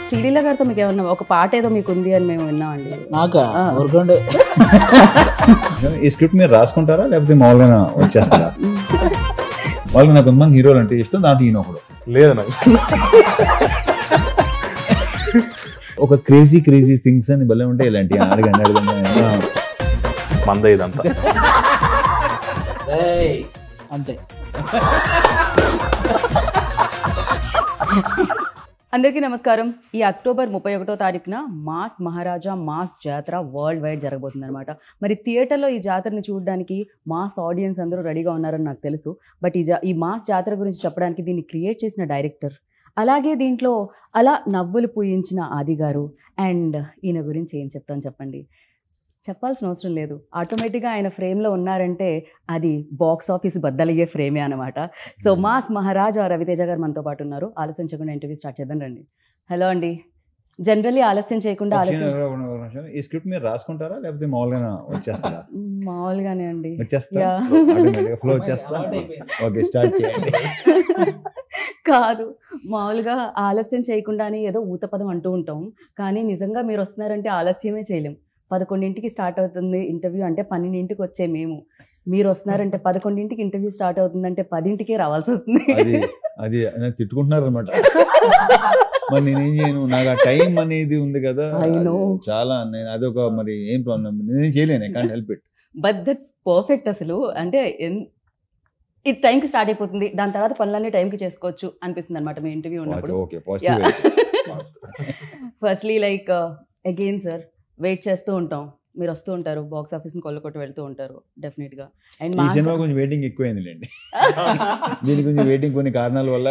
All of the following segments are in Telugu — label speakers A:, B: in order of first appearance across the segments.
A: శ్రీలీల గారితో మీకు ఏమన్నా ఒక పాట ఏదో మీకు ఉంది అని మేము విన్నామండి.
B: నాకా ఊరుకోండి.
C: ఈ స్క్రిప్ట్ మీరు రాసుకుంటారా లేకపోతే మామూలుగా వచ్చేస్తారా? వాళ్ళకి నాకు కొంతమంది హీరోలు అంటే ఇష్టం, దాంట్లో ఈయన ఒకడు.
D: లేదు నాకు
C: ఒక క్రేజీ క్రేజీ థింగ్స్ అని భలే ఉంటాయి ఇలాంటి అడగండి
D: మంద ఇదంతా
B: అంతే.
A: అందరికీ నమస్కారం. ఈ అక్టోబర్ 31వ తారీఖున మాస్ మహారాజా మాస్ జాతర వరల్డ్ వైడ్ జరగబోతుంది అనమాట. మరి థియేటర్లో ఈ జాతరని చూడడానికి మాస్ ఆడియన్స్ అందరూ రెడీగా ఉన్నారని నాకు తెలుసు. బట్ ఈ మాస్ జాతర గురించి చెప్పడానికి దీన్ని క్రియేట్ చేసిన డైరెక్టర్, అలాగే దీంట్లో అలా నవ్వులు పూయించిన ఆది గారు, అండ్ ఈయన గురించి ఏం చెప్తాను చెప్పండి. చెప్పాల్సిన అవసరం లేదు, ఆటోమేటిక్గా ఆయన ఫ్రేమ్లో ఉన్నారంటే అది బాక్స్ ఆఫీస్ బద్దలయ్యే ఫ్రేమే అనమాట. సో మాస్ మహారాజా రవితేజ గారు మనతో పాటు ఉన్నారు. ఆలస్యం చేయకుండా ఇంటర్వ్యూ స్టార్ట్ చేద్దాం రండి. హలో అండి. జనరల్లీ ఆలస్యం చేయకుండా
C: ఈ స్క్రిప్ట్ మీరు రాసుకుంటారా లేకపోతే మామూలుగా వచ్చేస్తారా?
A: మామూలుగానే అండి,
C: ఫ్లో వచ్చేస్తా. ఓకే, స్టార్ట్ చేయండి.
A: కాదు, మామూలుగా ఆలస్యం చేయకుండానే ఏదో ఊతపదం అంటూ ఉంటాం, కానీ నిజంగా మీరు వస్తున్నారంటే ఆలస్యమే చేయలేం. 11ంటికి స్టార్ట్ అవుతుంది ఇంటర్వ్యూ అంటే 12ంటికి వచ్చే మేము, మీరు వస్తున్నారంటే 11ంటికి ఇంటర్వ్యూ స్టార్ట్ అవుతుందంటే 10ంటికే రావాల్సి వస్తుంది.
C: అది తిట్టుకుంటున్నారు అనమాట. మరి నేనేం చేయను, నాకు ఆ టైం అనేది ఉంది కదా చాలా. నేను అదొక మరి ఏం ప్రాబ్లం, నేనేం చేయలేను, I can't help it.
A: But that's perfect. అసలు అంటే ఇది టైంకి స్టార్ట్ అయిపోతుంది, దాని తర్వాత పనులన్నీ టైంకి చేసుకోవచ్చు అనిపిస్తుంది అనమాట మీ ఇంటర్వ్యూ ఉన్నప్పుడు. Firstly like again sir, wait చేస్తూ ఉంటాం, మీరు వస్తూ ఉంటారు, బాక్స్ ఆఫీస్ని కొల్లకొట్టి వెళ్తూ ఉంటారు డెఫినెట్గా. అండ్
C: ఈ సినిమా కొంచెం వెయిటింగ్ ఎక్కువైందిలేండి. దీని కొంచెం వెయిటింగ్ కొన్ని కారణాల వల్ల,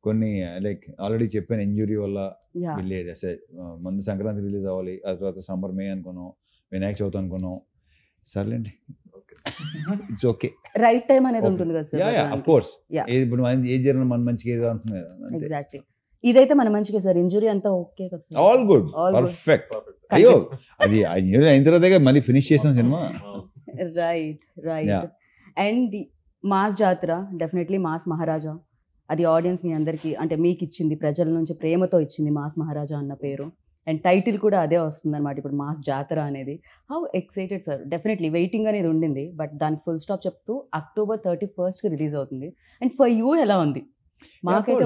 C: కొన్ని లైక్ ఆల్రెడీ చెప్పాను, ఇంజురీ వల్ల వెళ్ళేది. ముందు సంక్రాంతి రిలీజ్ అవ్వాలి, ఆ తర్వాత సమ్మర్ మే అనుకున్నాం, వినాయక చవితి అనుకున్నాం. సర్లేండి, ఇట్స్ ఓకే.
A: రైట్ టైం అనేది ఉంటుంది కదా సార్.
C: ఆఫ్ కోర్స్, ఇప్పుడు ఏది జరిగిన మన మంచిగా ఏదో అంటున్నాయి కదా.
A: ఎగ్జాక్ట్లీ, ఇదైతే మన మంచిగా సార్. ఇంజురీ అంతా ఓకే కదా సార్?
C: All good, perfect. అయ్యో, అది ఇంజురీ అయిన తర్వాత మళ్ళీ ఫినిష్ చేసిన cinema.
A: Right right. And mass జాతర డెఫినెట్లీ మాస్ మహారాజా, అది ఆడియన్స్ మీ అందరికీ అంటే మీకు ఇచ్చింది, ప్రజల నుంచి ప్రేమతో ఇచ్చింది మాస్ మహారాజా అన్న పేరు. అండ్ టైటిల్ కూడా అదే వస్తుంది అనమాట ఇప్పుడు, మాస్ జాతర అనేది. How excited sir? Definitely waiting అనేది ఉండింది, బట్ దానికి ఫుల్ స్టాప్ చెప్తూ అక్టోబర్ 31st రిలీజ్ అవుతుంది. అండ్ ఫర్ యూ ఎలా ఉంది?
C: మాకైతే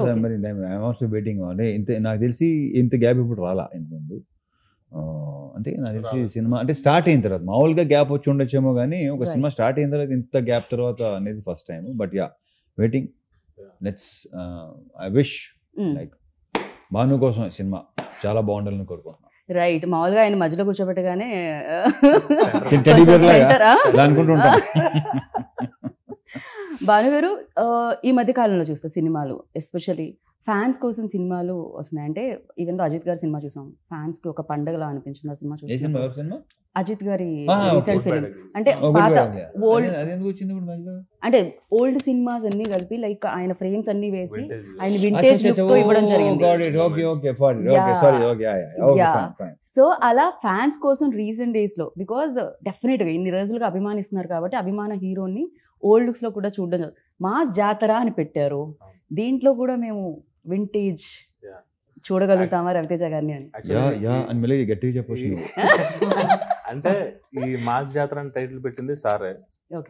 C: వెయిటింగ్. అంటే ఇంత నాకు తెలిసి ఇంత గ్యాప్ ఇప్పుడు రాలా ఇంతకుముందు. అంటే నాకు తెలిసి సినిమా అంటే స్టార్ట్ అయిన తర్వాత మామూలుగా గ్యాప్ వచ్చి ఉండొచ్చేమో, కానీ ఒక సినిమా స్టార్ట్ అయిన తర్వాత ఇంత గ్యాప్ తర్వాత అనేది first time. But yeah, waiting. Let's I wish like Bhanu కోసం సినిమా చాలా బాగుండాలని కోరుకుంటున్నాను.
A: రైట్. మామూలుగా ఆయన మధ్యలో కూర్చోబెట్టగానే
C: అనుకుంటుంటాను.
A: భానుగారు, ఈ మధ్య కాలంలో చూస్తే సినిమాలు ఎస్పెషల్లీ ఫ్యాన్స్ కోసం సినిమాలు వస్తున్నాయి. అంటే ఈవెన్ అజిత్ గారి సినిమా చూసాం, ఫ్యాన్స్ కి ఒక పండగలా అనిపించింది ఆ సినిమా చూసాం. అజిత్ గారి రీసెంట్ ఫిల్మ్, అంటే పాత ఓల్డ్, అంటే ఓల్డ్ సినిమాస్ అన్ని కలిపి లైక్ ఆయన ఫ్రేమ్స్ అన్ని వేసి ఆయన వింటేజ్ లుక్ తో ఇవ్వడం జరిగింది. సో అలా ఫ్యాన్స్ కోసం రీసెంట్ డేస్ లో, బికాజ్ డెఫినెట్ గా ఇన్ని రోజులుగా అభిమానిస్తున్నారు కాబట్టి అభిమాన హీరోని ఓల్డ్ లుక్స్ లో కూడా చూడడం. మాస్ జాతర అని పెట్టారు, దీంట్లో కూడా మేము వింటేజ్ చూడగలుగుతామా రవితేజ గారిని అని
C: గట్టిగా చెప్పొచ్చు.
D: అంటే ఈ మాస్ జాతర అని టైటిల్ పెట్టింది సారే.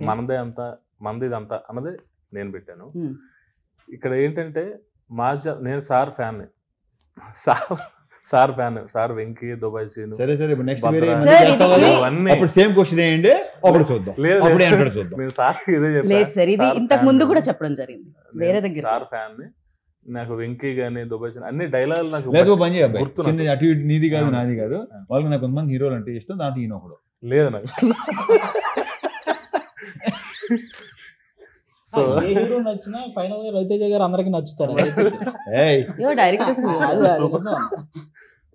D: మనదిదంతా అన్నది నేను పెట్టాను. ఇక్కడ ఏంటంటే నేను sir fan, sir Venky, Dubai scene.
C: సరే సరే, నెక్స్ట్ అప్పుడు సేమ్ క్వశ్చన్ ఏంటి అప్పుడు చూద్దాం.
D: నేను సార్ ఇదే
A: చెప్పాను, ఇంతకు ముందు కూడా చెప్పడం జరిగింది వేరే దగ్గర.
D: సార్ ఫ్యాన్ ని, నాకు వెంకీ గానీ దుబాయ్ సీన్ అన్ని డైలాగ్ నాకు
C: పని. అటు ఇటు నీది కాదు నాది కాదు, వాళ్ళకి నాకు కొంతమంది హీరోలు అంటే ఇష్టం, దాంట్లో ఈయన ఒకడు.
D: లేదు నాకు.
B: సో హీరో నచ్చినా ఫైనల్ గా రవితేజ గారు అందరికి నచ్చుతారు.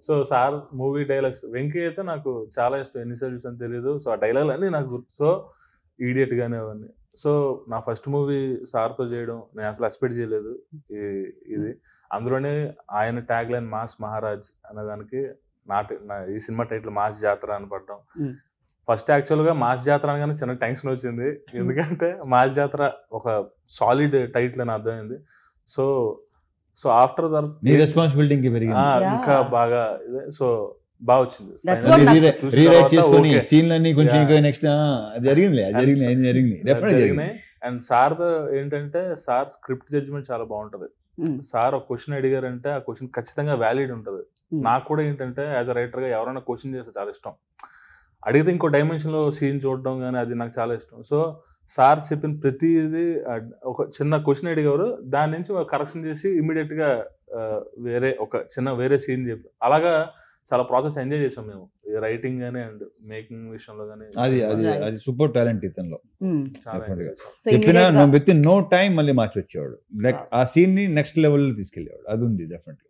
D: So sir movie dialogues, Venky అయితే నాకు చాలా ఇష్టం, ఎన్నిసార్లు చూసాను తెలియదు. సో ఆ డైలాగ్ అన్ని నాకు గుర్తు. సో ఈడియట్ గానే అవన్నీ. సో నా ఫస్ట్ మూవీ సార్తో చేయడం నేను అసలు ఎక్స్పెక్ట్ చేయలేదు. ఇది అందులోనే ఆయన ట్యాగ్ లైన్ మాస్ మహారాజ్ అనేదానికి ఈ సినిమా టైటిల్ మాస్ జాతర అని పడ్డం. ఫస్ట్ యాక్చువల్గా మాస్ జాతర అనగానే చిన్న టెన్షన్ వచ్చింది, ఎందుకంటే మాస్ జాతర ఒక సాలిడ్ టైటిల్ అని అర్థమైంది. సో సో ఆఫ్టర్
C: నీ రెస్పాన్సిబిలిటీ ఇంకా పెరిగింది.
D: ఇంకా బాగా సో బాగా వచ్చింది.
A: That's what నాకు-
C: రీరైట్ చేసుకొని సీన్లన్నీ కొంచెం ఇంకా నెక్స్ట్ జరిగింది డెఫినెట్
D: జరిగినాయి. అండ్ సార్ ఏంటంటే సార్ స్క్రిప్ట్ జడ్జ్మెంట్ చాలా బాగుంటది. సార్ ఒక క్వశ్చన్ అడిగారంటే ఆ క్వశ్చన్ ఖచ్చితంగా వ్యాలిడ్ ఉంటది. నాకు కూడా ఏంటంటే యాజ్ అ రైటర్ గా ఎవరైనా క్వశ్చన్ చేస్తే చాలా ఇష్టం. అడిగితే ఇంకో డైమెన్షన్ లో సీన్ చూడడం కానీ అది నాకు చాలా ఇష్టం. సో సార్ చెప్పిన ప్రతిదీ ఒక చిన్న క్వశ్చన్ అడిగారు, దాని నుంచి కరెక్షన్ చేసి ఇమీడియట్ గా వేరే సీన్ చెప్పి అలాగా చాలా ప్రాసెస్ ఎంజాయ్ చేసాం మేము రైటింగ్ గానీ అండ్ మేకింగ్ విషయంలో కానీ.
C: అది సూపర్ టాలెంట్ ఇతనిలో.
D: చాలా
C: Definitely.
D: enjoy చేసాం.
C: చెప్పినా విత్ ఇన్ నో టైం మళ్ళీ మార్చి వచ్చేవాడు. లైక్ ఆ సీన్ ని నెక్స్ట్ లెవెల్ తీసుకెళ్ళేవాడు. అది ఉంది డెఫినెట్లీ.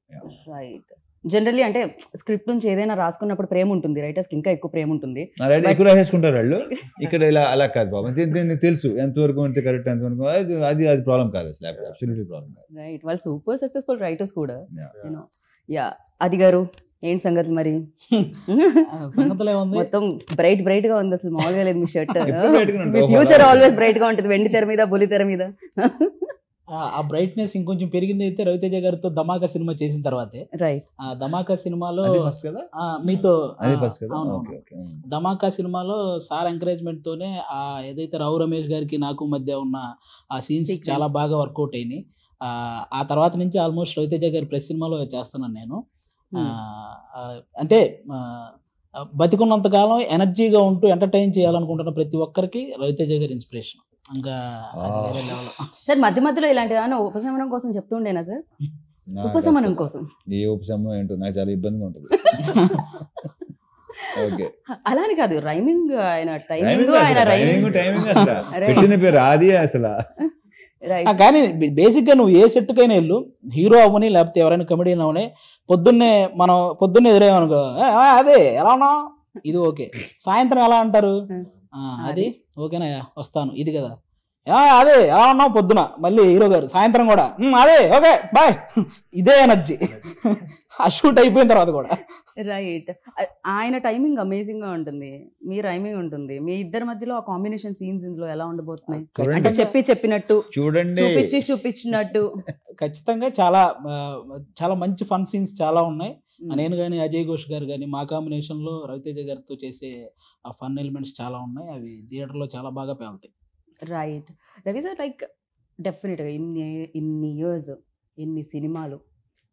A: రైట్. జనరల్లీ అంటే స్క్రిప్ట్ నుంచి ఏదైనా రాసుకున్నప్పుడు ప్రేమ ఉంటుంది, రైటర్స్ కి ఇంకా ఎక్కువ ప్రేమ ఉంటుంది.
C: ఎక్కువ రాసేసుకుంటారు వాళ్ళు. ఇక్కడ ఇలా అలా కాదు బాబు, నీకు తెలుసు ఎంతవరకు అంటే కరెక్ట్, ఎంతవరకు అది ప్రాబ్లం కాదు అసలు. అబ్సల్యూట్లీ ప్రాబ్లం కాదు.
A: రైట్. వాళ్ళు సూపర్ సక్సెస్ఫుల్ రైటర్స్ కూడా.
C: Yeah.
A: అది గారు ఏంటి సంగతి మరి?
B: సంగతులు ఏముంది,
A: మొత్తం బ్రైట్ గా ఉంది, అసలు మామూలుగా లేదు మీ షర్ట్.
C: ఎప్పుడు bright గా ఉంటుంది.
A: ఫ్యూచర్ ఆల్వేస్ బ్రైట్ గా ఉంటుంది, వెండి తెర మీద బుల్లి తెర మీద.
B: ఆ బ్రైట్నెస్ ఇంకొంచెం పెరిగింది అయితే రవితేజ గారితో ధమాకా సినిమా చేసిన తర్వాతే.
A: రైట్.
B: ఆ ధమాకా సినిమాలో
C: అది first కదా?
B: మీతో
C: అది ఫస్ట్ కదా?
B: అవును.
C: Okay okay.
B: ధమాకా సినిమాలో సార్ ఎంకరేజ్మెంట్ తోనే ఆ ఏదైతే రావు రమేష్ గారికి నాకు మధ్య ఉన్న ఆ సీన్స్
A: Sequence.
B: చాలా బాగా వర్కౌట్ అయినాయి. ఆ తర్వాత నుంచి ఆల్మోస్ట్ రవితేజ గారి ప్రెస్ సినిమాలో చేస్తున్నాను నేను. అంటే బతికున్నంత కాలం ఎనర్జీగా ఉంటూ ఎంటర్టైన్ చేయాలనుకుంటున్న ప్రతి ఒక్కరికి రవితేజ గారి ఇన్స్పిరేషన్. ఇంకా అది వేరే level.
A: సార్ మధ్య మధ్యలో ఇలాంటి ఏమైనా ఉపశమనం కోసం చెప్తుండేనా సార్?
C: నాకు
A: ఉపశమనం
C: అసలు
A: కోసం
C: ఏ ఉపశమనం ఏంటో నాకు చాలా ఇబ్బందిగా ఉంటుంది. ఓకే.
A: అలా అని కాదు, రైమింగ్ ఆయన టైమింగ్ ఆయన రైమింగ్.
C: టైమింగ్ అసలు పెట్టిన పేరు అది అసలు.
A: రైట్.
B: కానీ బేసిక్ గా నువ్వు ఏ సెట్ కైనా వెళ్ళు, హీరో అవని లేకపోతే ఎవరైనా కమెడియన్ అవని, పొద్దున్నే ఎదురేమనుకో అదే ఎలా ఉన్నావు, ఇది ఓకే. సాయంత్రం ఎలా అంటారు, అది ఓకేనా వస్తాను, ఇది కదా అదే ఎలా ఉన్నావు పొద్దున, మళ్ళీ హీరో గారు సాయంత్రం కూడా అదే ఓకే బాయ్, ఇదే ఎనర్జీ. ఆ షూట్ అయిపోయిన తర్వాత కూడా.
A: రైట్. ఆయన టైమింగ్ అమేజింగ్ గా ఉంటుంది, మీ రైమింగ్ ఉంటుంది, మీ ఇద్దరి మధ్యలో ఆ కాంబినేషన్ సీన్స్ ఇందులో ఎలా ఉండబోతున్నాయి? అంటే చెప్పినట్టు
C: చూడండి,
A: చూపించినట్టు.
B: ఖచ్చితంగా చాలా చాలా మంచి ఫన్ సీన్స్ చాలా ఉన్నాయి. నేను కానీ అజయ్ ఘోష్ గారు కానీ మా కాంబినేషన్లో రవితేజ గారితో చేసే ఆ ఫన్ ఎలిమెంట్స్ చాలా ఉన్నాయి. అవి థియేటర్లో చాలా బాగా పేలుతాయి.
A: రైట్. రవి సార్, లైక్ డెఫినెట్గా ఇన్ని ఇయర్స్, ఇన్ని సినిమాలు,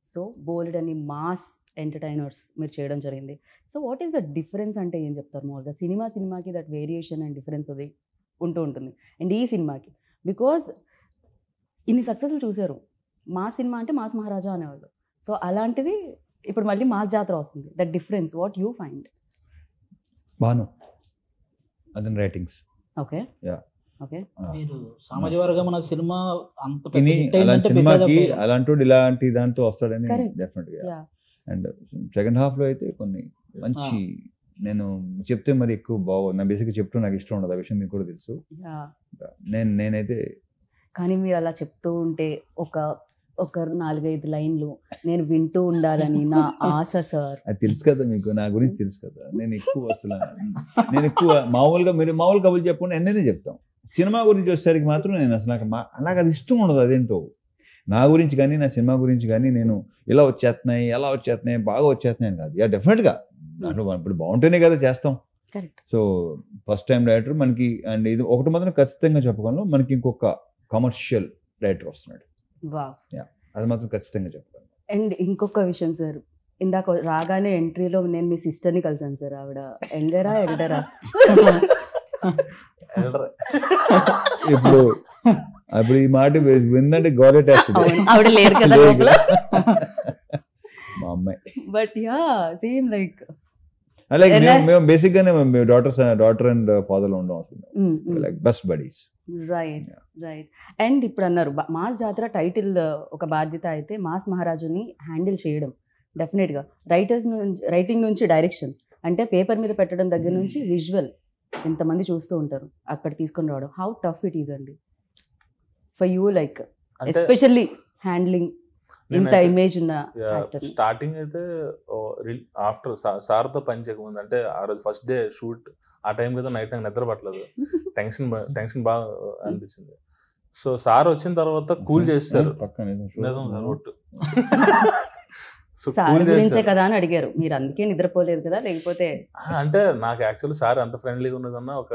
A: సో బోల్డ్ అని మాస్ ఎంటర్టైనర్స్ మీరు చేయడం జరిగింది. So what is the difference అంటే ఏం చెప్తారు మామూలుగా? సినిమాకి దట్ వేరియేషన్ అండ్ డిఫరెన్స్ అది ఉంటుంది. అండ్ ఈ సినిమాకి బికాజ్ ఇన్ని సక్సెస్లు చూశారు, మా సినిమా అంటే మాస్ మహారాజా అనేవాళ్ళు. సో అలాంటిది ఇప్పుడు మళ్ళీ మాస్ జాతర వస్తుంది. That difference what you find?
C: Bhanu అతని రైటింగ్స్.
A: ఓకే.
C: యా.
A: ఓకే.
B: మీరు సామాజిక వర్గం అన్న సినిమా అంత పెద్ద
C: ఇని
B: hit అయిందంటే because of
C: సినిమాకి
B: violence.
C: అలాంటి ఇలాంటి దాంతో వస్తాడని
A: Correct.
C: డెఫినెట్ గా.
A: Yeah.
C: అండ్ సెకండ్ హాఫ్ లో అయితే కొన్ని మంచి, నేను చెప్తే మరి ఎక్కువ బాగోదు, నా బేసిక్గా చెప్తూ నాకు ఇష్టం ఉండదు, ఆ విషయం మీకు కూడా తెలుసు. నేనైతే
A: కానీ మీరు అలా చెప్తూ ఉంటే ఒక 4-5 లైన్లు నేను వింటూ ఉండాలని నా ఆశ సార్.
C: అది తెలుసు కదా మీకు, నా గురించి తెలుసు కదా. నేను ఎక్కువ మామూలుగా మీరు మామూలు కబుర్లు చెప్పకుండా ఎన్నైనా చెప్తాం. సినిమా గురించి వచ్చేసరికి మాత్రం నేను అసలు నాకు అది ఇష్టం ఉండదు. అదేంటో నా గురించి కానీ నా సినిమా గురించి కానీ నేను ఇలా వచ్చేస్తున్నాయి, ఎలా వచ్చేస్తున్నాయి, బాగా వచ్చేస్తున్నాయి అని కాదు. యా డెఫినెట్గా దాంట్లో ఇప్పుడు బాగుంటేనే కదా చేస్తాం.
A: Correct.
C: So first time director మనకి, అండ్ ఇది ఒకటి మాత్రం ఖచ్చితంగా చెప్పగలను, మనకి ఇంకొక కమర్షియల్ డైరెక్టర్ వస్తున్నాడు.
A: వావ్.
C: అది మాత్రం ఖచ్చితంగా చెప్పగలను.
A: అండ్ ఇంకొక విషయం సార్, ఇందాక రాగానే ఎంట్రీలో నేను మీ సిస్టర్ని కలిసాను సార్. ఆవిడ ఎంగరా ఎల్డరా?
C: ఇప్పుడు ఈ మాట విందంటే గౌరవేస్తుంది.
A: ఆవిడ లేరు కదా లోపల.
C: మా అమ్మాయి.
A: బట్ యా సేమ్ లైక్
C: అలాగే మేము బేసిక్ గానే డాటర్ అండ్ ఫాదర్ లో ఉండం అసలు, like best buddies.
A: Right. And ఇప్పుడు అన్నారు మాస్ జాతర టైటిల్ ఒక బాధ్యత అయితే మాస్ మహారాజుని హ్యాండిల్ చేయడం డెఫినెట్గా రైటింగ్ నుంచి డైరెక్షన్, అంటే పేపర్ మీద పెట్టడం దగ్గర నుంచి విజువల్ ఎంతమంది చూస్తూ ఉంటారు, అక్కడ తీసుకొని రావడం, హౌ టఫ్ ఇట్ ఈజ్ అండి for you, like especially handling ఇంత ఇమేజ్ ఉన్న యాక్టర్?
D: స్టార్టింగ్ అయితే ఆఫ్టర్ సార్తో పని చేయకముందు, అంటే ఆ రోజు ఫస్ట్ డే షూట్, ఆ టైం కదా నైట్ నాకు నిద్ర పట్టలేదు, టెన్షన్ బాగా అనిపించింది. సో సార్ వచ్చిన తర్వాత కూల్ చేస్తారు.
C: పక్కన
D: నిజం సార్ ఒట్టు. సో
A: సార్
D: కూల్
A: గురించే
D: చేస్తారు.
A: కదా అని అడిగారు, మీరు అందుకే నిద్రపోలేదు కదా, లేకపోతే
D: అంటే నాకు యాక్చువల్లీ సార్ అంత ఫ్రెండ్లీగా ఉన్నదన్నా ఒక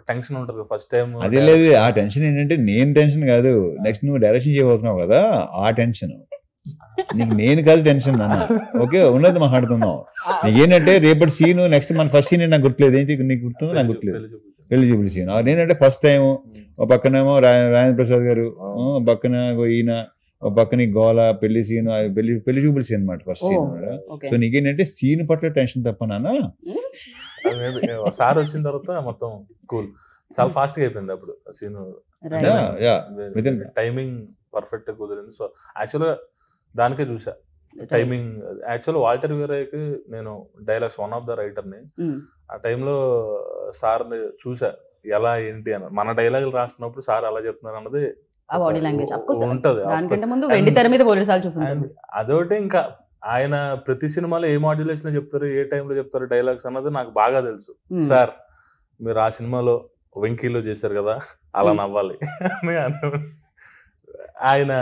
D: టెన్షన్ ఉంటుంది ఫస్ట్ టైం.
C: అదే లేదు, ఆ టెన్షన్ ఏంటంటే నేను టెన్షన్ కాదు, నెక్స్ట్ నువ్వు డైరెక్షన్ చేయబోతున్నావు కదా ఆ టెన్షన్. నీకు నేను కాదు టెన్షన్ అన్న, ఓకే ఉన్నది మాట్లాడుతున్నావు. నీకేంటంటే రేపటి సీన్ నెక్స్ట్ మన ఫస్ట్ సీన్ నాకు గుర్తులేదు, ఏంటి నీకు గుర్తుందో నాకు గుర్తులేదు, పెళ్లి చూపులు సీన్. నేనంటే ఫస్ట్ టైం ఒక పక్కనేమో రాజేంద్ర ప్రసాద్ గారు, పక్కన ఈయన, ఒక పక్కన గోల పెళ్లి సీన్, పెళ్లి చూపులు సీన్ అనమాట ఫస్ట్ సీన్. సో నీకేంటంటే సీన్ పట్ల టెన్షన్ తప్ప నాన్న.
D: సార్ వచ్చిన తర్వాత మొత్తం కూల్, చాలా ఫాస్ట్ గా అయిపోయింది అప్పుడు సీన్. టైమింగ్ పర్ఫెక్ట్ కుదిరింది. సో యాక్చువల్గా దానికే చూసా టైమింగ్. యాక్చువల్ వాల్టర్ వీరయ్యకి నేను డైలాగ్స్ వన్ ఆఫ్ ద రైటర్ని. ఆ టైంలో సార్ని చూసా ఎలా ఏంటి అని. మన డైలాగులు రాస్తున్నప్పుడు సార్ అలా చెప్తున్నారు అన్నది
A: బాడీ లాంగ్వేజ్
D: ఉంటది.
A: దానికంటే ముందు వెండి తెర మీద పోలీసు సార్లు చూసాను.
D: అదొకటి ఇంకా ఆయన ప్రతి సినిమాలో ఏ మాడ్యులేషన్ చెప్తారు, ఏ టైంలో చెప్తారు డైలాగ్స్ అన్నది నాకు బాగా తెలుసు. సార్ మీరు ఆ సినిమాలో వెంకీలో చేశారు కదా అలా నవ్వాలి ఆయన.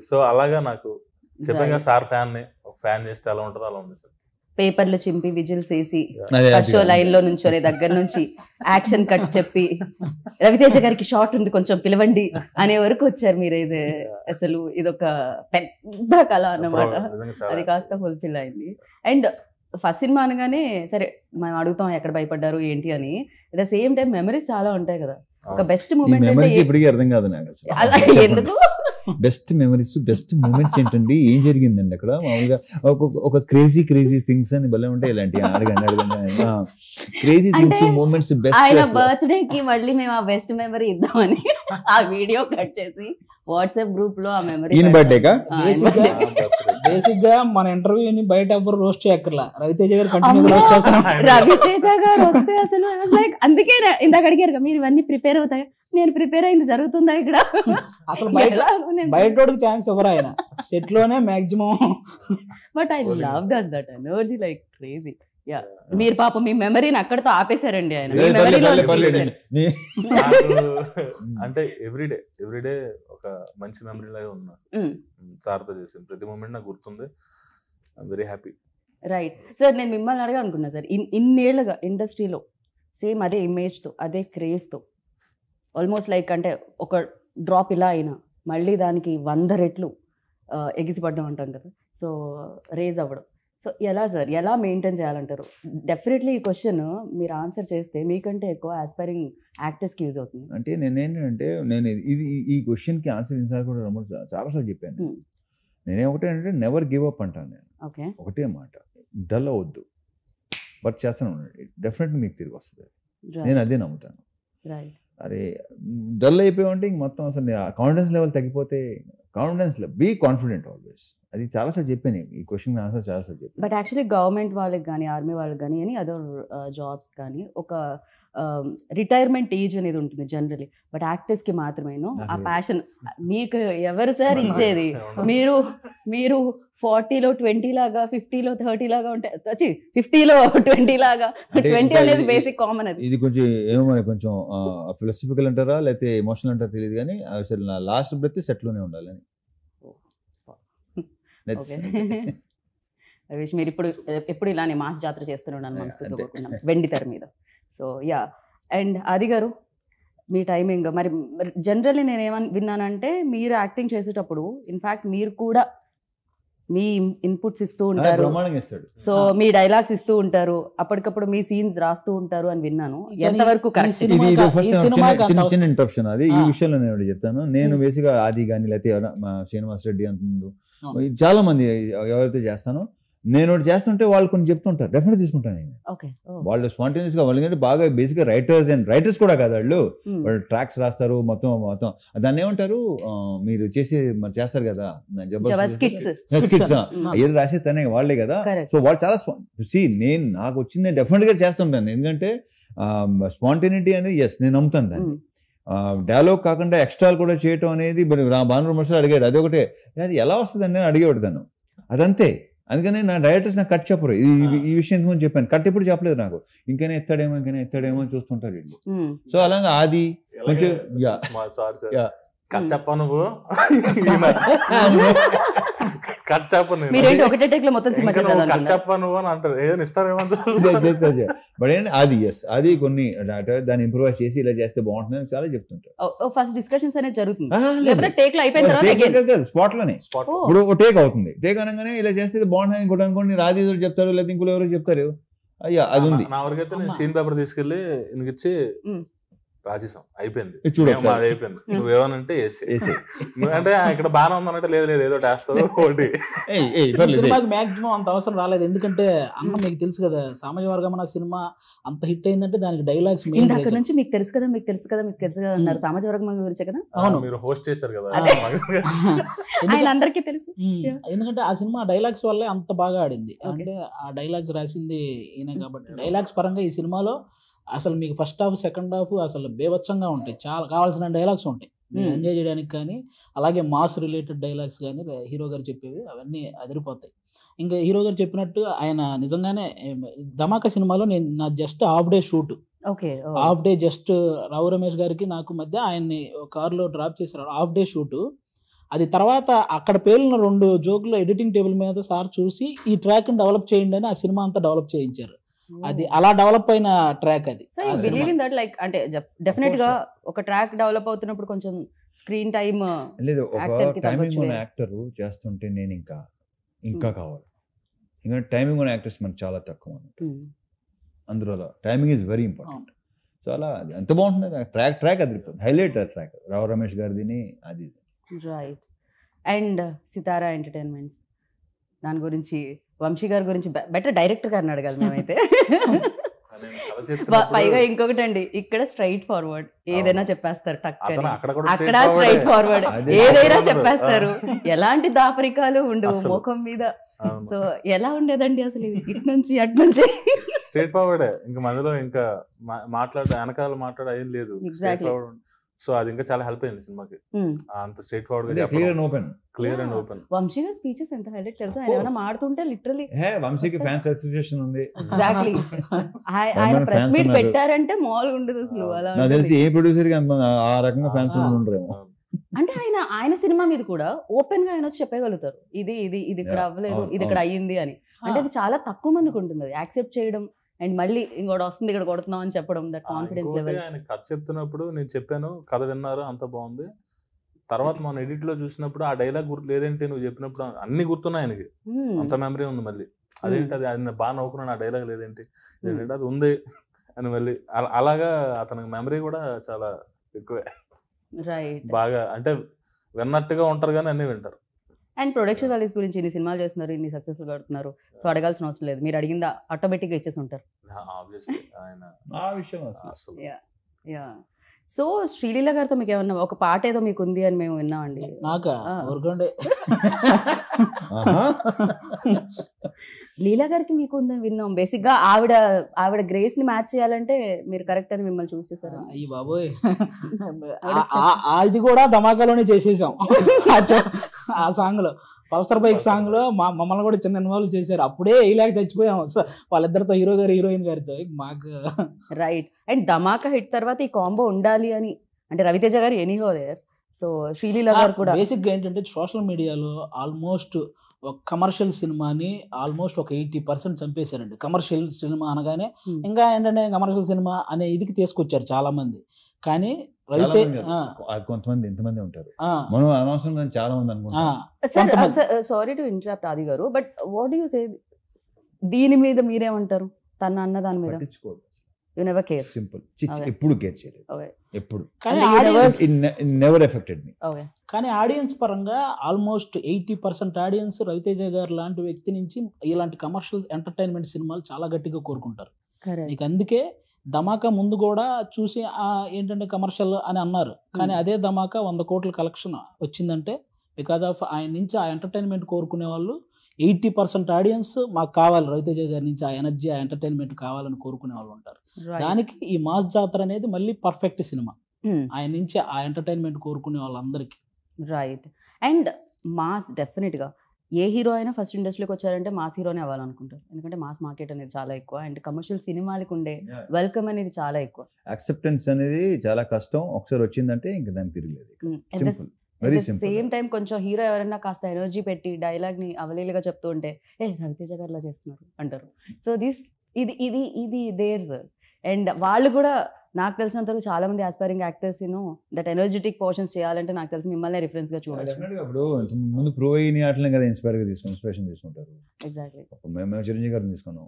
D: సో అలాగా నాకు చెప్పాను సార్ ఫ్యాన్ చేస్తే ఎలా ఉంటుందో అలా ఉంది సార్.
A: పేపర్లు చింపి విజిల్స్ వేసి షో లైన్ లో నుంచొని దగ్గర నుంచి యాక్షన్ కట్ చెప్పి రవితేజ గారికి షార్ట్ ఉంది కొంచెం పిలవండి అనే వరకు వచ్చారు మీరు. ఇది అసలు ఇదొక పెద్ద కళ అన్నమాట. అది కాస్త ఫుల్ఫిల్ అయింది. అండ్ ఫస్ట్ సినిమా అనగానే సరే మనం అడుగుతాం ఎక్కడ భయపడ్డారు ఏంటి అని, at the same time memories చాలా ఉంటాయి కదా. ఒక బెస్ట్ మూమెంట్
C: ఇప్పటికీ అర్థం కాదు నాకు
A: ఎందుకు
C: బెస్ట్ మెమరీస్ బెస్ట్ మూమెంట్స్ ఏంటండి, ఏం జరిగిందండి అక్కడ? మామూలుగా ఒక క్రేజీ థింగ్స్ అని భలే ఉంటాయి ఇలాంటి. అడగండి క్రేజీ థింగ్స్ మూమెంట్స్ బెస్ట్.
A: ఆయన బర్త్డే కి మళ్ళీ మేము ఆ బెస్ట్ మెమరీ ఇద్దామని ఆ వీడియో కట్ చేసి వాట్సాప్ గ్రూప్ లో ఆ మెమరీ.
C: బర్త్డేకా
B: బేసిక్ గా మన ఇంటర్వ్యూని బయట ఎవరు రోస్ట్ చేయక్కర్లా, రవితేజ గారు కంటిన్యూ రోస్ట్ చేస్తాం.
A: రవితేజ గారు వస్తే అసలు అందుకే ఇందాక అడిగారు మీరు ఇవన్నీ ప్రిపేర్ అవుతాయి. నేను ప్రిపేర్ అయింది జరుగుతుందా ఇక్కడ?
B: అసలు బయట ఛాన్స్ ఎవరు ఆయన సెట్ లోనే maximum.
A: But I love that energy like crazy. Yeah మీరు పాపం మీ మెమరీని అక్కడతో ఆపేశారండి ఆయన.
D: అంటే ఎవ్రీడే ఒక మంచి మెమరీ లాగా ఉన్నా సార్తో చేసిన ప్రతి మూమెంట్ నాకు గుర్తుంది. I'm very happy.
A: Right sir, నేను మిమ్మల్ని అడగా అనుకున్నా సార్, ఇన్నేళ్లుగా ఇండస్ట్రీలో సేమ్ అదే ఇమేజ్తో అదే క్రేజ్తో ఆల్మోస్ట్ లైక్ అంటే ఒక డ్రాప్ ఇలా అయినా మళ్ళీ దానికి 100 రెట్లు ఎగిసిపడ్డం అంటాం కదా, సో రేజ్ అవ్వడం. సో ఎలా సార్ ఎలా మెయింటైన్ చేయాలంటారు? డెఫినెట్లీ ఈ క్వశ్చన్ మీరు ఆన్సర్ చేస్తే మీకంటే ఎక్కువ ఆస్పైరింగ్ యాక్టర్స్కి యూజ్ అవుతుంది.
C: అంటే నేనేంటంటే ఇది ఈ క్వశ్చన్కి ఆన్సర్ ఇన్సార్ కూడా చాలాసార్లు చెప్పాను. నేనేమంటే నెవర్ గివ్ అప్ అంటాను నేను.
A: ఓకే,
C: ఒకటే మాట, డల్ అవ్వద్దు, వర్క్ చేస్తాను డెఫినెట్లీ మీకు తిరిగి వస్తుంది. నేను అదే నమ్ముతాను.
A: రైట్.
C: అరే డల్ అయిపోయామంటే ఇంక మొత్తం అసలు కాన్ఫిడెన్స్ లెవెల్ తగ్గిపోతే, బీ కాన్ఫిడెంట్ ఆల్వేస్. అది చాలాసార్లు చెప్పాను, ఈ క్వశ్చన్ ఆన్సర్ చాలాసార్లు చెప్పాను.
A: బట్ యాక్చువల్లీ గవర్నమెంట్ వాళ్ళకి కానీ ఆర్మీ వాళ్ళకి కానీ అని అదర్ జాబ్స్ కానీ ఒక రిటైర్మెంట్ ఏజ్ అనేది ఉంటుంది జనరలీ, బట్ యాక్టర్స్కి మాత్రమేను ఆ ప్యాషన్. మీకు ఎవరు సార్ ఇచ్చేది? మీరు 40లో 20 లాగా, 50లో 30 లాగా ఉంటే 50లో 20 లాగా, 20 అనేది బేసిక్ కామన్. అది
C: ఇది కొంచెం ఏమో కొంచెం ఫిలాసఫికల్ అంటారా లేకపోతే ఎమోషనల్ అంటారా తెలియదు కానీ అసలు నా లాస్ట్ బ్రెత్ సెట్లోనే ఉండాలని.
A: రవీష్ మీరు ఎప్పుడు ఇలానే మాస్ జాతర చేస్తున్నాను మనసుతో కోరుకున్నాం వెండి తెర మీద. సో యా, అండ్ ఆది గారు మీ టైమింగ్ మరి జనరల్లీ నేను ఏమని విన్నానంటే మీరు యాక్టింగ్ చేసేటప్పుడు ఇన్ఫ్యాక్ట్ మీరు కూడా మీ ఇన్పుట్స్ ఇస్తూ ఉంటారు, సో మీ డైలాగ్స్ ఇస్తూ ఉంటారు, అప్పటికప్పుడు మీ సీన్స్ రాస్తూ ఉంటారు అని విన్నాను. ఎంతవరకు
C: చిన్న ఇంటరప్షన్ అది ఈ విషయంలో నేను చెప్తాను. నేను బేసిక్గా ఆది కానీ లేకపోతే శ్రీనివాస్ రెడ్డి అంత ముందు చాలా మంది ఎవరైతే చేస్తానో నేను ఒకటి చేస్తుంటే వాళ్ళు కొన్ని చెప్తుంటారు, డెఫినెట్ తీసుకుంటాను నేను. వాళ్ళు స్పాంటేనియస్ గా వాళ్ళు బాగా బేసిక్గా రైటర్స్ కూడా కాదు, వాళ్ళు ట్రాక్స్ రాస్తారు మొత్తం దాన్ని ఏమంటారు మీరు చేస్తారు కదా ఏది రాసే తనే వాళ్ళే కదా. సో వాళ్ళు చాలా నాకు వచ్చింది డెఫినెట్ గా చేస్తుంటాను, ఎందుకంటే స్పాంటేనిటీ అనేది నేను నమ్ముతాను దాన్ని. డైలాగ్ కాకుండా ఎక్స్ట్రాలు కూడా చేయటం అనేది భానుప్రకాష్ అడిగాడు, అదొకటే అది ఎలా వస్తుంది అని నేను అడిగేవాడు. అదంతే అందుకని నా డైరెక్టర్స్ నాకు కట్ చెప్పరు. ఈ విషయం ఇంతకుముందు చెప్పాను, కట్ ఎప్పుడు చెప్పలేదు నాకు. ఇంకనే ఎత్తాడేమో అని చూస్తుంటారు వీళ్ళు. సో అలాగా అది కొంచెం
D: కట్ చెప్పా నువ్వు కట్ చెప్ప
A: మీరేంటి ఒకటే టేక్ లో మొత్తం సినిమా
D: కట్ చెప్పా నువ్వు అని అంటారు, ఏదైనా ఇస్తారేమో
C: బట్ ఏంటి అది అది కొన్ని దాన్ని ఇంప్రూవైజ్ చేసి ఇలా చేస్తే బాగుంటుంది అని చాలా చెప్తుంటారు.
A: ఫస్ట్ డిస్కషన్స్ అనేది జరుగుతుంది లేకపోతే టేక్ లో అయిపోయిన తర్వాత
C: స్పాట్ లోనే ఇప్పుడు ఒక టేక్ అవుతుంది, టేక్ అనగానే ఇలా చేస్తే బాగుంటుంది ఇంకోటి అనుకోండి, రాజీ చెప్తారు లేదా ఇంకో ఎవరు చెప్తారు, అయ్యా అది ఉంది.
D: నా వరకైతే నేను సీన్ పేపర్ తీసుకెళ్లి ఇచ్చి రాసేసాం, అయిపోయింది అయిపోయింది, నువ్వేమనంటే అంటే ఇక్కడ బాగానే ఉందనంటే లేదు లేదు ఏదో వేస్తావు ఒకటి.
B: సినిమాకి మాక్సిమం అంత అవసరం రాలేదు, ఎందుకంటే అన్న మీకు తెలుసు కదా సామాజిక వర్గం అన్న సినిమా అంత హిట్ అయిందంటే దానికి డైలాగ్స్
A: అక్కడ నుంచి మీకు తెలుసు కదా అన్నారు సామాజిక వర్గం గురించి కదా.
B: అవును,
D: మీరు హోస్ట్ చేశారు కదా,
A: అందరికీ తెలుసు.
B: ఎందుకంటే ఆ సినిమా డైలాగ్స్ వల్లే అంత బాగా ఆడింది, అంటే ఆ డైలాగ్స్ రాసింది ఈయన కాబట్టి. డైలాగ్స్ పరంగా ఈ సినిమాలో అసలు మీకు ఫస్ట్ హాఫ్ సెకండ్ హాఫ్ అసలు బేవచ్చంగా ఉంటాయి, చాలా కావాల్సిన డైలాగ్స్ ఉంటాయి ఎంజాయ్ చేయడానికి. కానీ అలాగే మాస్ రిలేటెడ్ డైలాగ్స్ కానీ హీరో గారు చెప్పేవి అవన్నీ అదిరిపోతాయి. ఇంకా హీరో గారు చెప్పినట్టు ఆయన నిజంగానే ధమాకా సినిమాలో నేను నా just half day shoot, half day just Rao Ramesh garu నాకు మధ్య ఆయన్ని కారులో డ్రాప్ చేశారు, హాఫ్ డే షూట్. అది తర్వాత అక్కడ పేలిన 2 జోకులు ఎడిటింగ్ టేబుల్ మీద సార్ చూసి ఈ ట్రాక్ ని డెవలప్ చేయండి అని ఆ సినిమా అంతా డెవలప్ చేయించారు. అది అలా డెవలప్ అయిన ట్రాక్ అది.
A: అంటే డెఫినెట్ గా ఒక ట్రాక్ డెవలప్ అవుతున్నప్పుడు కొంచెం స్క్రీన్ టైం
C: లేదు, ఒక టైమింగ్ ఉన్న యాక్టర్ చేస్తుంటే నేను ఇంకా కావాలి. ఇంకా టైమింగ్ ఉన్న యాక్టర్స్ మనకు చాలా తక్కువ, అందులో timing is very important. So అలా ఎంత బాగుంటుంది ట్రాక్ అది హైలైట్ ట్రాక్ రావు రమేష్ గారిది అది.
A: రైట్. అండ్ సితారా ఎంటర్టైన్మెంట్స్ దాని గురించి వంశీ గారి గురించి బెటర్ డైరెక్టర్ గారిని అడగాలి మేమైతే. పైగా ఇంకొకటి అండి, ఇక్కడ స్ట్రైట్ ఫార్వర్డ్ ఏదైనా చెప్పేస్తారు, టక్కని అక్కడ స్ట్రైట్ ఫార్వర్డ్ ఏదైనా చెప్పేస్తారు, ఎలాంటి దాపరికాలు ఉండవు ముఖం మీద. సో ఎలా ఉండేదండి అసలు ఇటు నుంచి అటు నుంచి
D: స్ట్రైట్ ఫార్వర్డే, ఇంకా మధ్యలో ఇంకా వెనకాల మాట్లాడ ఏం లేదు. సో అది ఇంకా చాలా హెల్ప్ అయింది సినిమాకి, అంత స్ట్రైట్ ఫార్వర్డ్ గా క్లియర్ అండ్ ఓపెన్.
A: వంశీ గారి స్పీచెస్ ఎంత హైలైట్ తెలుసా, ఆయన ఏమైనా మాడుతుంటే లిటరలీ
C: వంశీకి ఫ్యాన్స్ అసోసియేషన్ ఉంది.
A: ఎగ్జాక్ట్లీ, ఆయన ప్రెస్ మీట్ పెట్టారంటే మామూలుగా ఉండదు అసలు. అలా
C: నాకు తెలిసి ఏ ప్రొడ్యూసర్ కి ఆ రకంగా ఫ్యాన్స్ ఉండరేమో.
A: అంటే ఆయన సినిమా మీద కూడా ఓపెన్ గా ఆయన వచ్చి చెప్పగలుగుతారు, ఇది ఇది ఇది ఇక్కడ అవ్వలేదు, ఇది ఇక్కడ అయ్యింది అని. అంటే అది చాలా తక్కువ మందికి ఉంటుంది అది యాక్సెప్ట్ చేయడం, అండ్ మళ్ళీ ఇంకోటి వస్తుంది ఇక్కడ కొడుతున్నాం అని చెప్పడం, దట్ కాన్ఫిడెన్స్ లెవెల్.
D: ఆయన కథ చెప్తున్నప్పుడు నేను చెప్పాను, కథ విన్నారు అంత బాగుంది. తర్వాత మన ఎడిట్ లో చూసినప్పుడు ఆ డైలాగ్ గుర్తు లేదంటే నువ్వు చెప్పినప్పుడు అన్ని గుర్తున్నాయి ఆయనకి, అంత మెమరీ ఉంది. మళ్ళీ అదేంటి అది బాగా నవ్వుకున్నాను, ఆ డైలాగ్ లేదేంటి అది ఉంది అని మళ్ళీ అలాగా అతనికి మెమరీ కూడా చాలా ఎక్కువే.
A: రైట్,
D: బాగా అంటే విన్నట్టుగా ఉంటారు కానీ అన్ని వింటారు.
A: అండ్ ప్రొడక్షన్ వాల్యూస్ గురించి ఇన్ని సినిమాలు చేస్తున్నారు, ఇన్ని సక్సెస్ఫుల్ కడుతున్నారు, సో అడగాల్సిన అవసరం లేదు, మీరు అడిగిందా ఆటోమేటిక్గా ఇచ్చేసి ఉంటారు. సో శ్రీలీల గారితో మీకు ఏమన్నా ఒక పాట ఏదో మీకు ఉంది అని మేము విన్నామండి.
B: నాకా
A: లీలా గారికి మీకు ఉందని విన్నాం. బేసిక్ గా ఆవిడ గ్రేస్ ని మ్యాచ్ చేయాలంటే మీరు కరెక్ట్ అని మిమ్మల్ని చూస్ చేశారు.
B: అయ్యి బాబోయ్, అది కూడా ధమాకాలోనే చేసేసాం. ఆ సాంగ్ లో పల్సర్ బైక్ సాంగ్ లో మమ్మల్ని కూడా చిన్న ఇన్వాల్వ్ చేశారు, అప్పుడే ఇలాగ చచ్చిపోయాం వాళ్ళిద్దరితో, హీరో గారు హీరోయిన్ గారితో. మాకు
A: రైట్. అండ్ ధమాకా హిట్ తర్వాత ఈ కాంబో ఉండాలి అని అంటే రవితేజ గారు ఎనీహో దేర్, సో శ్రీలీల గారు కూడా.
B: బేసిక్ గా ఏంటంటే సోషల్ మీడియాలో ఆల్మోస్ట్ ఒక కమర్షియల్ సినిమాని ఆల్మోస్ట్ ఒక 80% చంపేశారండి. కమర్షియల్ సినిమా అనగానే ఇంకా ఏంటంటే కమర్షియల్ సినిమా అనే ఇదికి తీసుకొచ్చారు చాలా మంది. కానీ
C: కొంతమంది ఎంతమంది ఉంటారు, మనం అనవసరంగా చాలా మంది
A: అనుకుంటాం. సారీ టు ఇంటరప్ట్ ఆది గారు, but what do you say దీని మీద మీరేమంటారు? తన అన్న దాని మీద యు నెవర్ కేర్.
C: సింపుల్, ఎప్పుడు కేర్ చేయలేదు, ఎప్పుడు.
B: నెవర్
C: ఎఫెక్టెడ్ మీ.
B: కానీ ఆడియన్స్ పరంగా ఆల్మోస్ట్ 80% ఆడియన్స్ రవితేజ గారు లాంటి వ్యక్తి నుంచి ఇలాంటి కమర్షియల్ ఎంటర్టైన్మెంట్ సినిమాలు చాలా గట్టిగా కోరుకుంటారు. నీకు అందుకే ధమాకా ముందు కూడా చూసి ఏంటంటే కమర్షియల్ అని అన్నారు, కానీ అదే ధమాకా 100 కోట్ల కలెక్షన్ వచ్చిందంటే బికాజ్ ఆఫ్ ఆయన నుంచి ఆ ఎంటర్టైన్మెంట్ కోరుకునే వాళ్ళు 80% ఆడియన్స్ మాకు కావాలి రవితేజ గారి నుంచి ఆ ఎనర్జీ, ఆ ఎంటర్టైన్మెంట్ కావాలని కోరుకునే వాళ్ళు ఉంటారు. దానికి ఈ మాస్ జాతర అనేది మళ్ళీ పర్ఫెక్ట్ సినిమా ఆయన నుంచి ఆ ఎంటర్టైన్మెంట్ కోరుకునే వాళ్ళందరికీ.
A: రైట్. అండ్ మాస్ డెఫినెట్గా ఏ హీరో అయినా ఫస్ట్ ఇండస్ట్రీకి వచ్చారంటే మాస్ హీరోనే అవ్వాలనుకుంటారు, ఎందుకంటే మాస్ మార్కెట్ అనేది చాలా ఎక్కువ అండ్ కమర్షియల్ సినిమాలకు ఉండే వెల్కమ్ అనేది చాలా ఎక్కువ.
C: యాక్సెప్టెన్స్ అనేది చాలా కష్టం, ఒకసారి వచ్చిందంటే ఇంకా దానికి తిరగలేదు. Simple, very simple.
A: Same time కొంచెం హీరో ఎవరైనా కాస్త ఎనర్జీ పెట్టి డైలాగ్ ని అవలీలుగా చెప్తూ ఉంటే రవితేజ గారిలా చేస్తున్నారు అంటారు. సో ఇది ఇది ఇది దేర్ సార్. అండ్ వాళ్ళు కూడా నాకు తెలిసినంత వరకు చాలా మంది aspiring actors that energetic portions చేయాలంటే నాకు తెలిసి మిమ్మల్ని రిఫరెన్స్ గా చూడాలి.
C: ఇప్పుడు ముందు ప్రో అయిన ఆటలే కదా ఇన్స్పిరేషన్ తీసుకుంటారు.
A: ఎగ్జాక్ట్లీ.
C: మేము చిరంజీవి గారిని తీసుకున్నాం.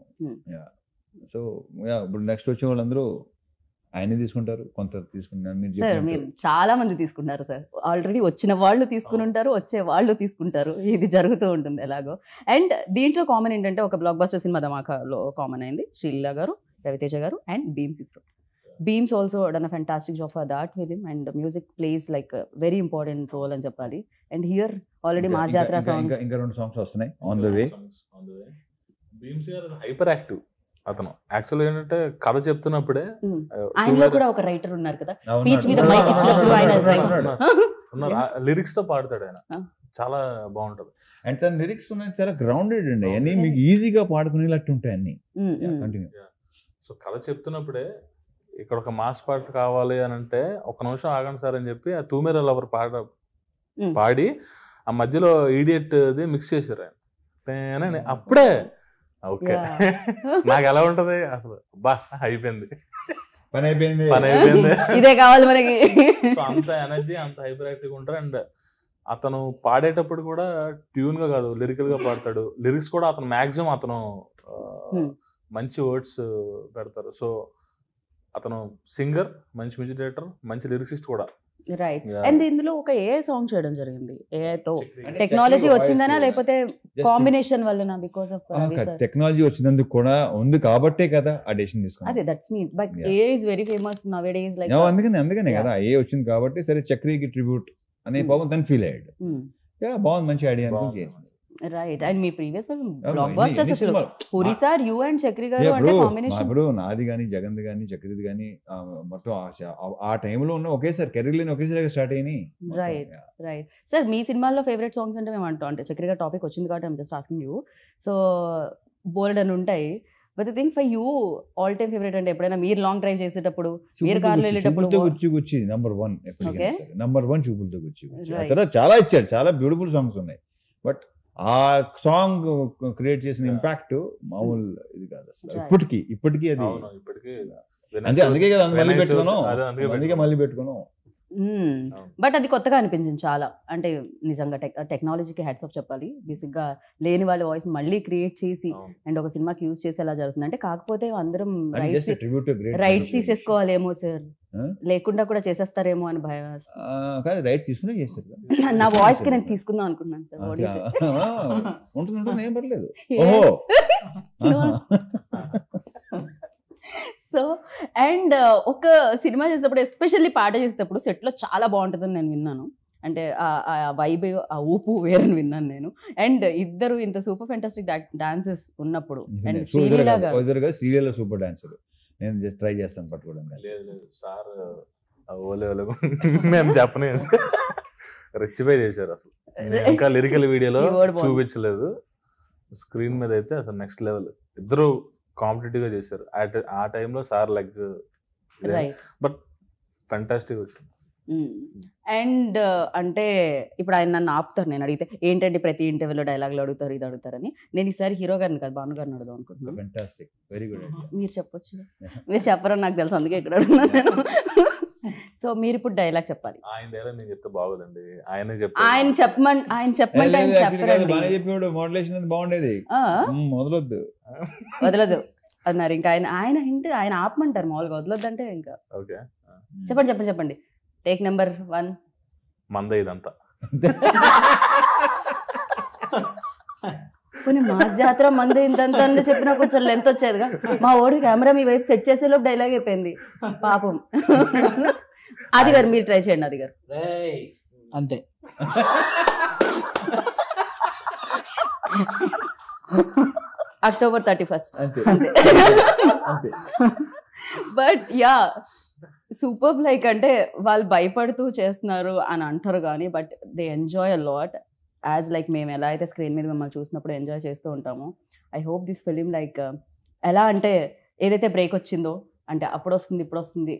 C: సో ఇప్పుడు నెక్స్ట్ వచ్చే వాళ్ళందరూ ఆయనే తీసుకుంటారు, కొంత తీసుకుంటారు.
A: సార్ మీరు చాలా మంది తీసుకుంటారు సార్, ఆల్రెడీ వచ్చిన వాళ్ళు తీసుకుని ఉంటారు, వచ్చే వాళ్ళు తీసుకుంటారు, ఇది జరుగుతూ ఉంటుంది ఎలాగో. అండ్ దీంట్లో కామన్ ఏంటంటే ఒక బ్లాక్ బస్టర్ సినిమా ధమాకాలో కామన్ అయింది శ్రీలీల గారు, రవితేజ గారు అండ్ భీమ్ సిస్టర్. Beams also done a fantastic job for that film and music plays like a very important role అని చెప్పాలి. And here already Mass Jatra song
C: ఇంకా 2 songs వస్తున్నాయి ఆన్ ద వే.
D: భీమ్స్ గారు హైపర్ యాక్టివ్ అతను. యాక్చువల్గా ఏంటంటే కథ చెప్తున్నప్పుడే
A: ఆయనలో కూడా ఒక రైటర్ ఉన్నారు కదా, స్పీచ్ మీద మైక్ ఇచ్చినప్పుడు ఆయన
D: లిరిక్స్ తో పాడతాడు ఆయన, చాలా బాగుంటది.
C: అండ్ తన లిరిక్స్ ఉన్నాయి చాలా గ్రౌండెడ్ అండి, అన్ని మీకు ఈజీగా పాడుకునేటట్టు ఉంటాయి అన్ని. కంటిన్యూ.
D: సో కథ చెప్తున్నప్పుడే ఇక్కడ ఒక మాస్ పాట కావాలి అని అంటే ఒక నిమిషం ఆగండి సార్ అని చెప్పి ఆ టూమేర లవర్ పాడి ఆ మధ్యలో ఈడియట్ ది మిక్స్ చేశారు ఆయన. అప్పుడే ఓకే నాకు ఎలా ఉంటది అసలు, బా అయిపోయింది,
C: పని అయిపోయింది.
A: ఇదే కావాలి మనకి.
D: సో అంత ఎనర్జీ, అంత హైపర్ యాక్టివ్ ఉంటారు. అండ్ అతను పాడేటప్పుడు కూడా ట్యూన్ గా కాదు, లిరికల్ గా పాడతాడు. లిరిక్స్ కూడా అతను మాక్సిమం అతను మంచి వర్డ్స్ పెడతారు. సో అతను సింగర్, మంచి మ్యూజిక్ డైరెక్టర్, మంచి లిరిసిస్ట్ కూడా.
A: రైట్. అండ్ ఇందులో ఒక ఏ సాంగ్ చేయడం జరిగింది, ఏతో టెక్నాలజీ వచ్చిందనా లేకపోతే కాంబినేషన్ వల్లనా? బికాజ్ ఆఫ్
C: టెక్నాలజీ వచ్చినందుకు కూడా ఉంది కాబట్టే కదా ఆడిషన్ తీసుకున్నాం.
A: అదే that's mean, but A is very famous now A days like.
C: అందుకనే కదా ఏ వచ్చింది కాబట్టి సరే చక్రికి ట్రిబ్యూట్ అనే పాపం తను ఫీల్ అయ్యాడు. బాగుంది, మంచి ఐడియా అనుకుని చేసింది.
A: రైట్. అండ్ మీ ప్రీవియస్ బ్లాక్ బస్టర్స్ అసలు Puri sir, you and Chakri garu అంటే కాంబినేషన్.
C: ఇప్పుడు నాది కానీ జగన్ది కానీ చక్రిది కానీ మొత్తం ఆ టైంలో ఉన్న ఒకేసారి కెరీర్లోనే ఒకేసారి స్టార్ట్ అయినాయి.
A: Right right. సార్ మీ సినిమాల్లో ఫేవరెట్ సాంగ్స్ అంటే మేము అంటాం, అంటే చక్రి గారు టాపిక్ వచ్చింది కాబట్టి I'm just asking you. So bold అని ఉంటాయి, but the thing for you all time favourite అంటే ఎప్పుడైనా మీరు లాంగ్ డ్రైవ్ చేసేటప్పుడు, మీరు కార్లో వెళ్ళేటప్పుడు
C: గుచ్చి నంబర్ 1 ఎప్పటికైనా సరే నంబర్ 1 చూపులతో గుచ్చి. ఆ తర్వాత చాలా ఇచ్చాడు, చాలా బ్యూటిఫుల్ సాంగ్స్ ఉన్నాయి, బట్ ఆ సాంగ్ క్రియేట్ చేసిన ఇంపాక్ట్ మామూలు ఇది కాదు అసలు. ఇప్పటికీ అది అందుకే కదా మళ్ళీ పెట్టుకున్నాం.
A: బట్ అది కొత్తగా అనిపించింది చాలా. అంటే నిజంగా టెక్నాలజీకి హ్యాట్స్ ఆఫ్ చెప్పాలి. బేసిక్ గా లేని వాళ్ళ వాయిస్ మళ్ళీ క్రియేట్ చేసి అండ్ ఒక సినిమాకి యూజ్ చేసి ఎలా జరుగుతుంది అంటే, కాకపోతే అందరం రైట్స్ తీసేసుకోవాలేమో సార్, లేకుండా కూడా చేసేస్తారేమో అని భయం.
C: రైట్ తీసుకునే చేస్తారు.
A: నా వాయిస్ కి నేను తీసుకుందాం అనుకున్నాను సార్.
C: ఉంటుంది, ఏం పర్లేదు.
A: సో అండ్ ఒక సినిమా చేసేటప్పుడు, ఎస్పెషల్లీ పాట చేసేటప్పుడు సెట్ లో చాలా బాగుంటుందని నేను విన్నాను. అంటే ఆ వైబ్, ఆ ఊపు వేరని విన్నాను నేను. అండ్ ఇద్దరు ఇంత సూపర్ ఫెంటాస్టిక్ డాన్సెస్ ఉన్నప్పుడు, అండ్
C: సీరియల్ సూపర్ డాన్సర్, నేను జస్ట్ ట్రై చేస్తాను పట్టుకోవడానికి.
D: లేదు సార్, మేము చెప్పనే రెచ్చిపై చేశారు అసలు. ఇంకా లిరికల్ వీడియోలో చూపించలేదు, స్క్రీన్ మీద అయితే అసలు నెక్స్ట్ లెవెల్. ఇద్దరు కాంపిటేటివ్ గా చేశారు ఆ టైంలో సార్, లైక్ బట్ ఫెంటాస్టిక్ వచ్చింది.
A: అండ్ అంటే ఇప్పుడు ఆయన నన్ను ఆపుతారు, నేను అడిగితే ఏంటంటే ప్రతి ఇంటర్వ్యూలో డైలాగులు అడుగుతారు, ఇది అడుగుతారని. నేను ఈసారి హీరో గారిని కాదు, భాను గారిని అడుగుదాం అనుకుంటున్నాను. మీరు చెప్పొచ్చు, మీరు చెప్పరని నాకు తెలుసు, అందుకే ఇక్కడ అడుగుతున్నాను నేను. సో మీరు ఇప్పుడు డైలాగ్ చెప్పాలి.
D: ఆయన డైలాగ్ నేను చెప్తే బాగోదండి, ఆయన
A: చెప్పమంటే వదలదు అన్నారు. ఇంకా ఆయన ఆపమంటారు మామూలుగా, వదలొద్దు అంటే ఇంకా. చెప్పండి. Take number 1.
D: మందే ఇదంతా.
A: కొన్ని మాస్ జాతర మందే ఇంతంత అని చెప్పినా కొంచెం లెంత్ వచ్చేదిగా. మా ఓడి కెమెరా మీ వైపు సెట్ చేసేలోపు డైలాగ్ అయిపోయింది పాపం. అది గారు మీరు ట్రై చేయండి. అది గారు
B: అంతే.
A: October 31st. But yeah super. Like అంటే వాళ్ళు భయపడుతూ చేస్తున్నారు అని అంటారు కానీ, but they enjoy a lot. As like మేము ఎలా అయితే స్క్రీన్ మీద మిమ్మల్ని చూసినప్పుడు ఎంజాయ్ చేస్తూ ఉంటామో, I hope this film like ఎలా అంటే ఏదైతే బ్రేక్ వచ్చిందో, అంటే అప్పుడు వస్తుంది ఇప్పుడు వస్తుంది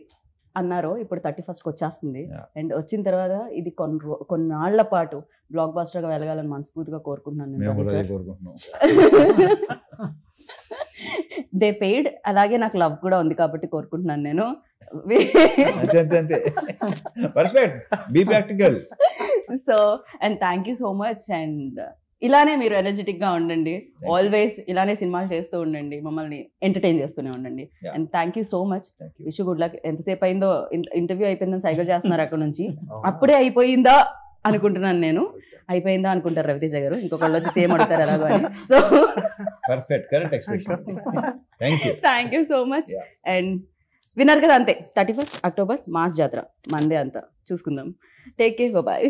A: అన్నారో, ఇప్పుడు 31st వచ్చేస్తుంది.
C: Yeah.
A: అండ్ వచ్చిన తర్వాత ఇది కొన్నాళ్ల పాటు బ్లాక్ బాస్టర్గా వెలగాలని మనస్ఫూర్తిగా కోరుకుంటున్నాను నేను.
C: మేము
A: రవి
C: కూడా
A: sir.
C: అదే కోరుకుంటున్నాం.
A: దే పెయిడ్, అలాగే నాకు లవ్ కూడా ఉంది కాబట్టి కోరుకుంటున్నాను నేను.
C: అంతే అంతే అంతే. Perfect, be practical.
A: So and thank you so much. And ఇలానే మీరు ఎనర్జెటిక్ గా ఉండండి, ఆల్వేస్ ఇలానే సినిమాలు చేస్తూ ఉండండి, మమ్మల్ని ఎంటర్టైన్ చేస్తూనే ఉండండి.
C: Yeah.
A: And thank you so much.
C: Thank you.
A: Wish good luck. ఎంతసేపు అయిందో, ఇంటర్వ్యూ అయిపోయిందని సైకిల్ చేస్తున్నారు అక్కడ నుంచి. అప్పుడే అయిపోయిందా అనుకుంటున్నాను నేను. అయిపోయిందా అనుకుంటారు రవితేజ గారు, ఇంకొకళ్ళు వచ్చి సేమ్ అడుగుతారు ఎలాగో అని. So
C: perfect, correct expression. Thank you.
A: Thank you so much.
C: Yeah.
A: And విన్నారు కదా, అంతే 31st అక్టోబర్ మాస్ జాతర మందే అంతా చూసుకుందాం. Take care, bye.